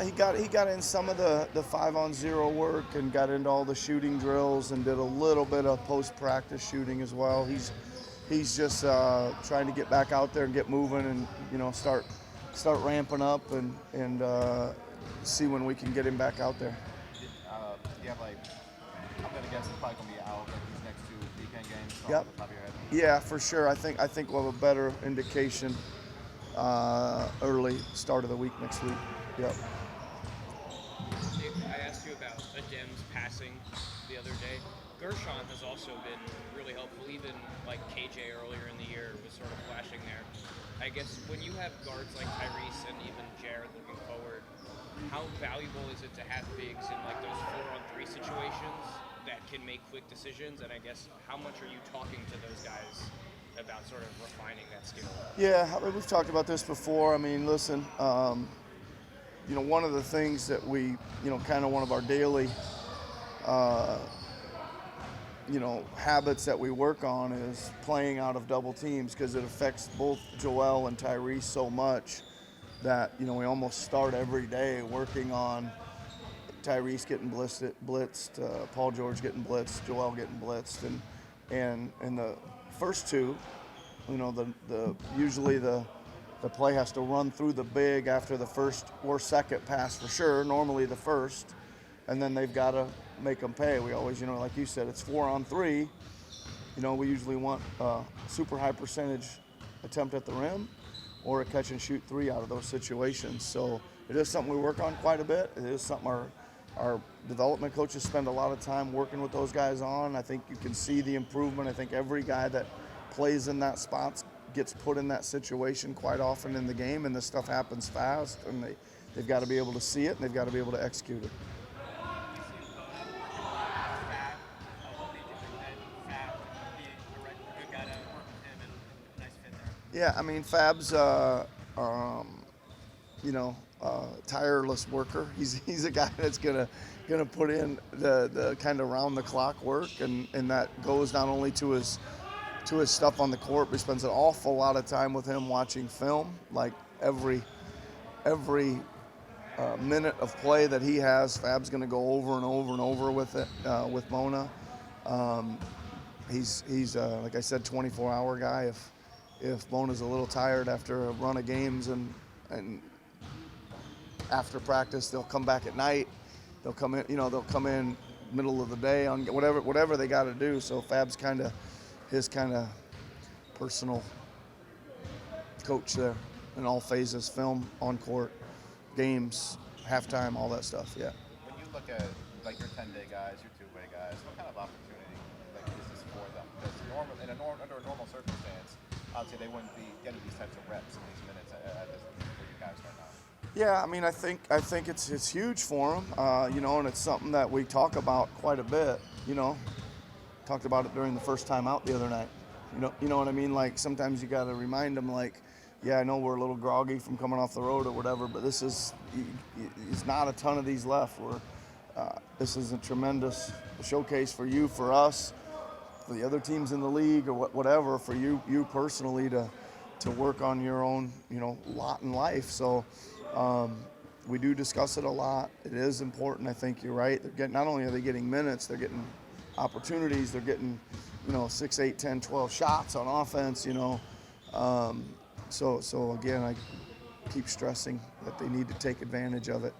He got in some of the 5-on-0 work and got into all the shooting drills and did a little bit of post-practice shooting as well. He's just trying to get back out there and get moving and start ramping up and see when we can get him back out there. Do you have I'm gonna guess he's probably gonna be out these next two weekend games. Yep. Off the top of your head. Yeah, for sure. I think we'll have a better indication early start of the week next week. Yep. I asked you about Adem's passing the other day. Gershon has also been really helpful. Even like KJ earlier in the year was sort of flashing there. I guess when you have guards like Tyrese and even Jared looking forward, how valuable is it to have bigs in like those 4-on-3 situations that can make quick decisions? And I guess how much are you talking to those guys about sort of refining that skill? Yeah, I mean, we've talked about this before. I mean, listen, one of the things that we, kind of one of our daily, habits that we work on is playing out of double teams because it affects both Joel and Tyrese so much that, we almost start every day working on Tyrese getting blitzed, Paul George getting blitzed, Joel getting blitzed, and the first two, usually the play has to run through the big after the first or second pass for sure, normally the first, and then they've got to make them pay. We always, like you said, it's 4-on-3. We usually want a super high percentage attempt at the rim or a catch and shoot 3 out of those situations. So it is something we work on quite a bit. It is something our development coaches spend a lot of time working with those guys on. I think you can see the improvement. I think every guy that plays in that spot gets put in that situation quite often in the game, and this stuff happens fast, and they've got to be able to see it, and they've got to be able to execute it. Yeah, I mean, Fab's, tireless worker. He's a guy that's gonna put in the kind of round the clock work, and that goes not only to his stuff on the court, but he spends an awful lot of time with him watching film. Like every minute of play that he has, Fab's gonna go over and over and over with it with Mona. He's like I said, 24-hour guy. If Mona's a little tired after a run of games and after practice, they'll come back at night. They'll come in middle of the day on whatever they got to do. So Fab's his personal coach there in all phases: film, on court, games, halftime, all that stuff. Yeah. When you look at your 10-day guys, your 2-way guys, what kind of opportunity is this for them? Because under a normal circumstance, obviously they wouldn't be getting these types of reps in these minutes where you guys are now. Yeah, I mean, I think it's huge for them, and it's something that we talk about quite a bit. Talked about it during the first time out the other night. You know what I mean? Like sometimes you got to remind them, like, yeah, I know we're a little groggy from coming off the road or whatever, but it's not a ton of these left. This is a tremendous showcase for you, for us, for the other teams in the league, or whatever, for you personally to work on your own, lot in life. So we do discuss it a lot. It is important. I think you're right. Not only are they getting minutes, they're getting opportunities. They're getting, 6, 8, 10, 12 shots on offense, So again, I keep stressing that they need to take advantage of it,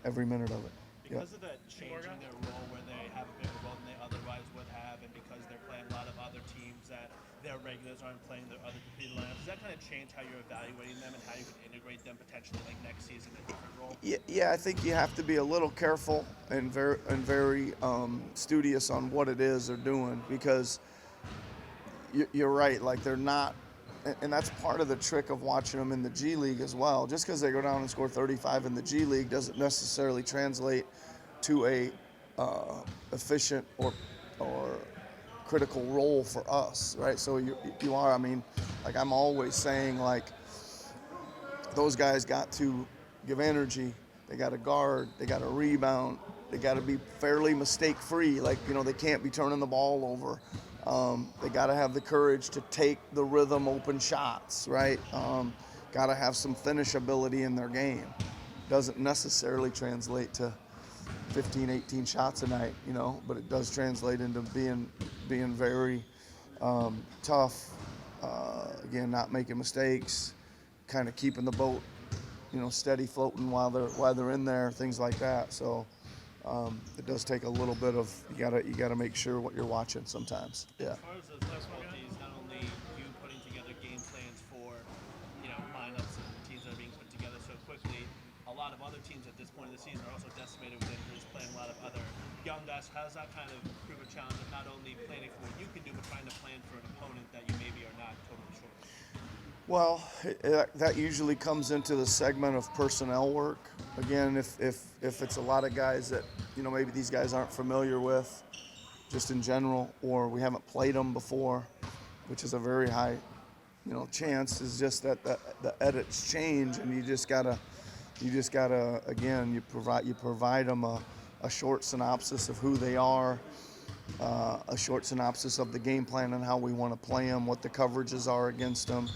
every minute of it. Because of the change in their role where they have a bigger role than they otherwise would have, and because they're playing a lot of other teams that their regulars aren't playing their other competing lineups, does that kind of change how you're evaluating them and how you can integrate them potentially next season in a different role? Yeah, I think you have to be a little careful and very studious on what it is they're doing, because you're right. Like they're not, and that's part of the trick of watching them in the G League as well. Just because they go down and score 35 in the G League doesn't necessarily translate to a efficient or critical role for us, right? So you are, I mean, like I'm always saying, like those guys got to give energy, they got to guard, they got to rebound, they got to be fairly mistake-free. Like, they can't be turning the ball over. They got to have the courage to take the rhythm open shots, right? Got to have some finish ability in their game. doesn't necessarily translate to 15, 18 shots a night, but it does translate into being very tough. Again, not making mistakes, kind of keeping the boat, steady floating while they're in there, things like that. So it does take a little bit of you gotta make sure what you're watching sometimes. Yeah. As far as those difficulties, not only you putting together game plans for, lineups and teams that are being put together so quickly, a lot of other teams at this point in the season are also decimated with injuries, playing a lot of other young guys. How does that kind of prove a challenge of not only planning for what you can do, but trying to plan for an opponent that you maybe are not totally sure of? Well, that usually comes into the segment of personnel work. Again, if it's a lot of guys that maybe these guys aren't familiar with, just in general, or we haven't played them before, which is a very high, chance. Is just that the edits change, and you just gotta again you provide them a short synopsis of who they are, a short synopsis of the game plan and how we want to play them, what the coverages are against them.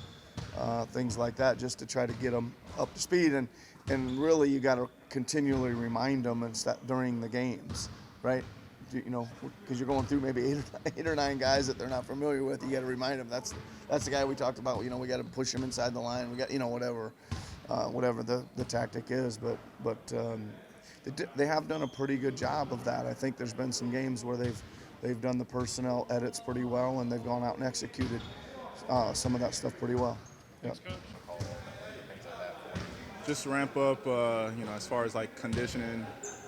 Things like that, just to try to get them up to speed, and really you got to continually remind them during the games, right? Because you're going through maybe eight or nine guys that they're not familiar with. You got to remind them that's the guy we talked about. We got to push him inside the line. We got whatever the tactic is, but they have done a pretty good job of that. I think there's been some games where they've done the personnel edits pretty well, and they've gone out and executed some of that stuff pretty well. Yep. Just ramp up, as far as like conditioning,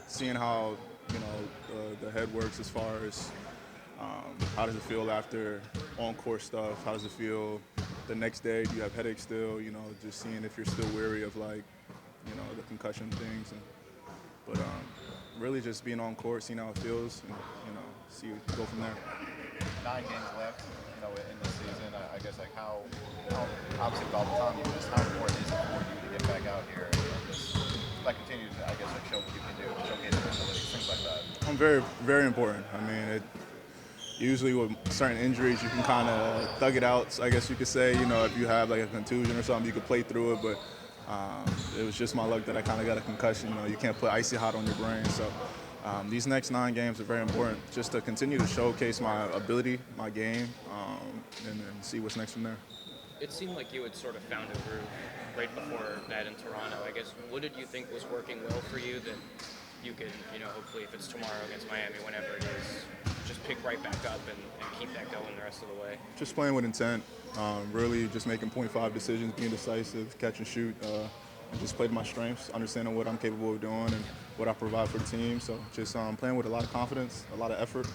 seeing how, the head works as far as how does it feel after on-court stuff, how does it feel the next day, do you have headaches still, just seeing if you're still weary of the concussion things. But really just being on court, seeing how it feels, and, go from there. 9 games left, in this season. I guess how obviously with all the time you missed, how important is it for you to get back out here and just continue to, show what you can do, showcase your abilities, things like that? Very, very important. I mean, usually with certain injuries, you can kind of thug it out. I guess you could say, if you have a contusion or something, you could play through it. But it was just my luck that I kind of got a concussion. You can't put icy hot on your brain. So these next 9 games are very important, just to continue to showcase my ability, my game, and then see what's next from there. It seemed like you had sort of found a groove right before that in Toronto. I guess, what did you think was working well for you that you could, hopefully if it's tomorrow against Miami, whenever it is, just pick right back up and keep that going the rest of the way? Just playing with intent, really just making .5 decisions, being decisive, catch and shoot, and just play to my strengths, understanding what I'm capable of doing and what I provide for the team. So just playing with a lot of confidence, a lot of effort.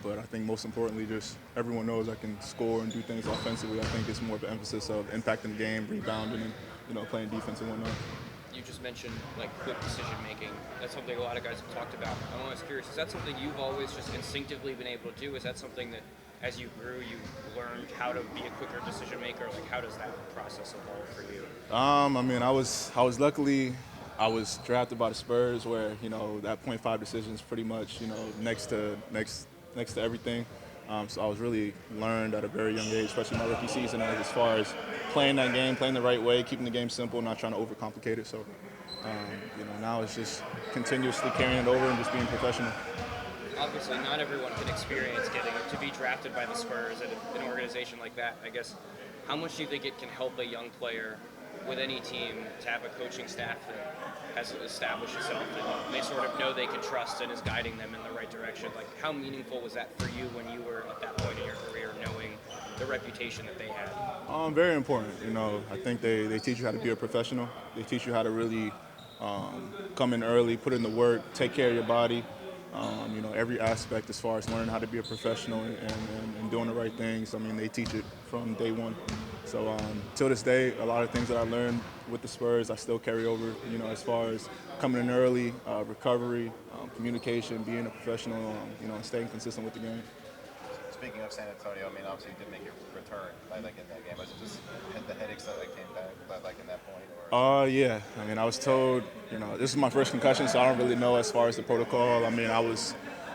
But I think most importantly, just everyone knows I can score and do things offensively. I think it's more of an emphasis of impacting the game, rebounding, and playing defense and whatnot. You just mentioned quick decision making. That's something a lot of guys have talked about. I'm always curious, is that something you've always just instinctively been able to do? Is that something that as you grew you learned how to be a quicker decision maker? How does that process evolve for you? I mean, I was luckily I was drafted by the Spurs, where that .5 decision is pretty much next to everything. So I was really learned at a very young age, especially my rookie season, as far as playing that game, playing the right way, keeping the game simple, not trying to overcomplicate it. So now it's just continuously carrying it over and just being professional. Obviously, not everyone can experience getting to be drafted by the Spurs at an organization like that. I guess, how much do you think it can help a young player with any team to have a coaching staff that has established itself and they sort of know they can trust and is guiding them in the right direction? How meaningful was that for you when you were at that point in your career, knowing the reputation that they had? Very important. I think they teach you how to be a professional. They teach you how to really come in early, put in the work, take care of your body. Every aspect as far as learning how to be a professional and doing the right things. I mean, they teach it from day one. So till this day, a lot of things that I learned with the Spurs, I still carry over, as far as coming in early, recovery, communication, being a professional, and staying consistent with the game. Speaking of San Antonio, I mean, obviously you did make your return, in that game. Was it just the headaches that came back, in that point? Or? Yeah. I mean, I was told, this is my first concussion, so I don't really know as far as the protocol. I mean,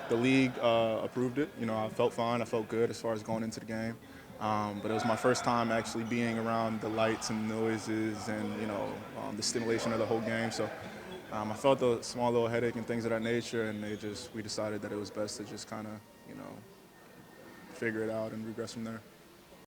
the league approved it. I felt fine. I felt good as far as going into the game. But it was my first time actually being around the lights and noises and, the stimulation of the whole game. So I felt a small little headache and things of that nature, and we decided that it was best to just kind of, figure it out and regress from there.